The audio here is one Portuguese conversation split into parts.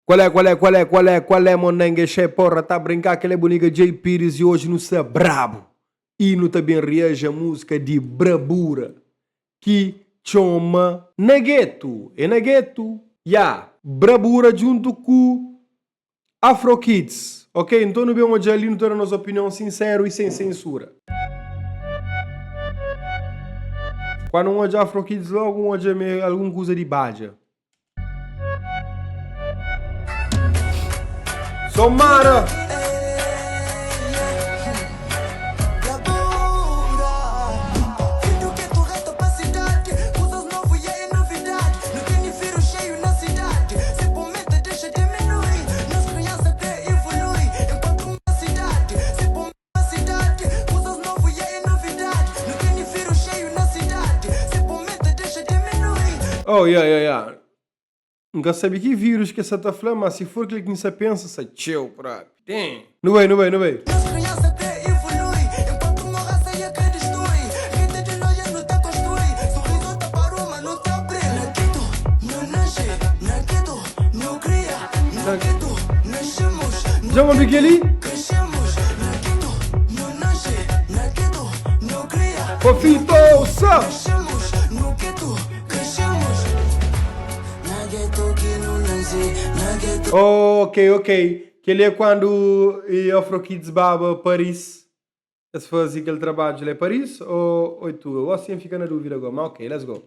Qual é, monengue, che, porra, tá a brincar, aquele é bonita J. Pires e hoje não está brabo. E não também reage a música de Brabura, que chama Nagueto, é Nagueto, Brabura junto com Afro Kids, ok? Então não vamos ali, não ter a nossa opinião sincera e sem censura. Quando um olha Afro Kids, logo um olha alguma coisa de baja. Somara! Oh, yeah. Nunca sabe que vírus que essa tá falando, mas se for que você pensa, sai chill, próprio. Não vai. Já uma biquili? Fofito, Ok. Que ele é quando o Afro Kids baba Paris. Se faz aquele trabalho, ele é Paris ou tu? Eu assim fica na dúvida agora, mas ok, let's go.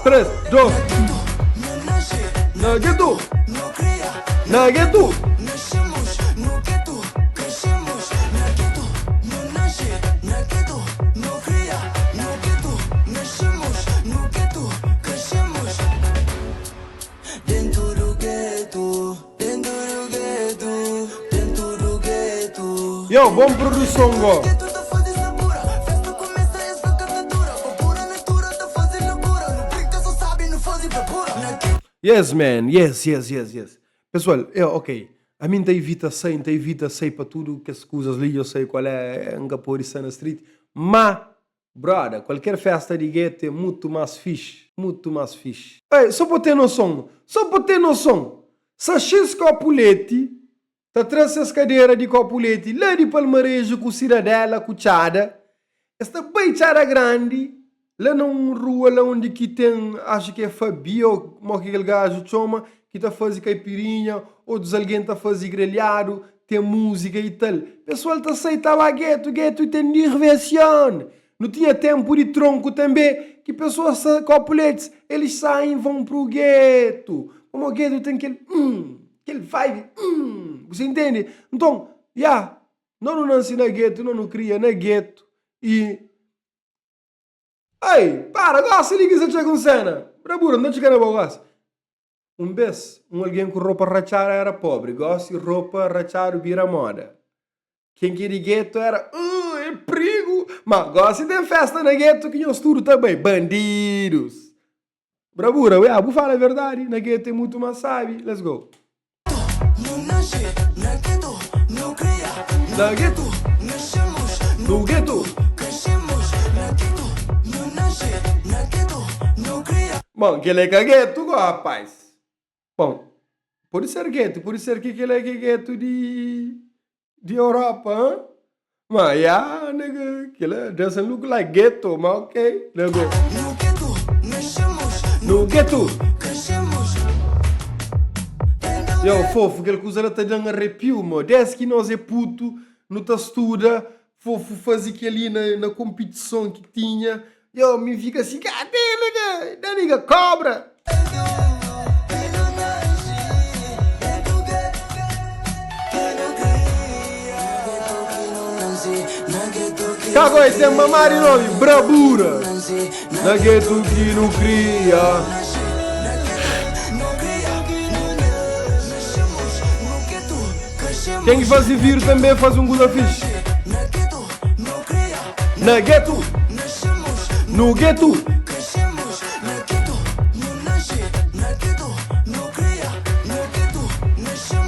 3, 2, Nagueto. Yo, bom produção, go. Yes, man. Yes. Pessoal, ok. A mim evita sei para tudo que as coisas ali, eu sei qual é Angapur e na street. Mas, brother, qualquer festa de gueto é muito mais fixe. Ei, só para ter noção. Se X copulete, tá traz as cadeiras de copulete, lá de Palmarejo com Cidadela, com Chada, esta beichada grande, lá numa rua lá onde que tem, acho que é Fabio, como aquele gajo chama, que tá fazendo caipirinha, ou dos alguém tá fazendo grelhado, tem música e tal. Pessoal tá aceita lá gueto tem diversão. Não tinha tempo de tronco também, que pessoas copuletes, eles saem, vão pro gueto. Como o gueto tem aquele vibe, você entende? Então, não nasce na gueto, não cria na gueto. E... Ei, para, gosta, liga essa chega com cena. Brabura, não chega na boa. Vez, alguém com roupa rachada era pobre, gosta de roupa rachada vira moda. Quem queria gueto era, é perigo. Mas gosta de festa na gueto que eu estudo também, bandidos. Brabura, vou falar a verdade, na gueto tem muito mais sabe, let's go. No gueto. Bom, que ele é gueto, rapaz. Bom, pode ser que ele é gueto de Europa, hein? Mas, nigga, que ele doesn't look like ghetto, mas ok, let's go. No gueto. Yo, fofo, aquele coisa ela tá dando arrepio, mano. Desde que nós é puto, não tá estuda, fofo fazia que ali na competição que tinha. Yo, me fica assim, cadê, nigga, cobra. Cago aí, tem mamar e nome, Brabura. Nagueto que não cria. Quem faz vir também faz um good fish. Nagueto. No gueto.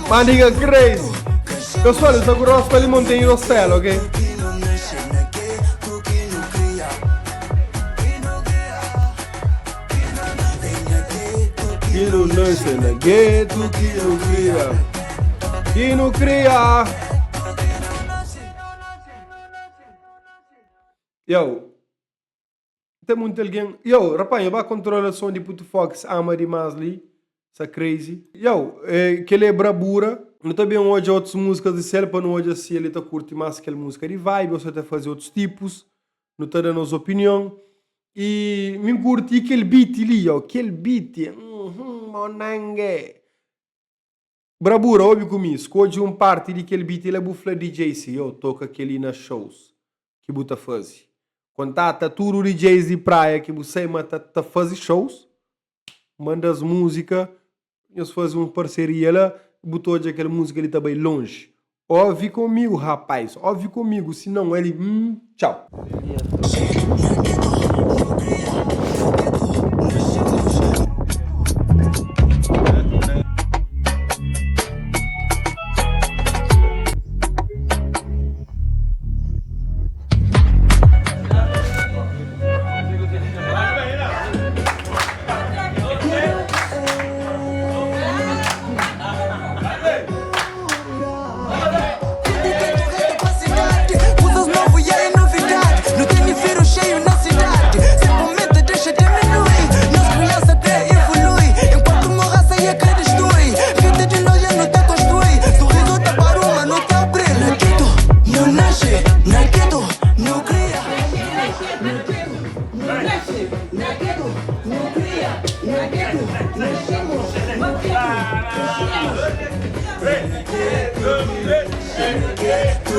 My nigga crazy. Pessoal, eu estou com o rosto para montanha do céu, ok? Que não nasce na gueto, que não cria. Que não cria. Yo, tem muito alguém. Yo, rapaz, eu vou controlar o som de Puto Fox, ama demais ali. Essa crazy. Yo, que ele é brabura. Não também hoje outras músicas de série para não hoje assim ele tá curte mais aquela música de vibe, você tá fazer outros tipos. Não tá dando nossa opinião. E me curti aquele beat ali, ó. Aquele beat. Monangue. Brabura, ouve comigo. Escolhe parte daquele beat, ele é bufla DJ, se eu toco aquele nas shows. Que buta fazer. Contata tudo DJs de praia que você tá fazer shows. Manda as músicas. Eles fazem uma parceria lá. Botou de aquela música ele tá bem longe. Ouve comigo, rapaz. Ouve comigo. Senão ele... tchau.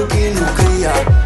Que não cria.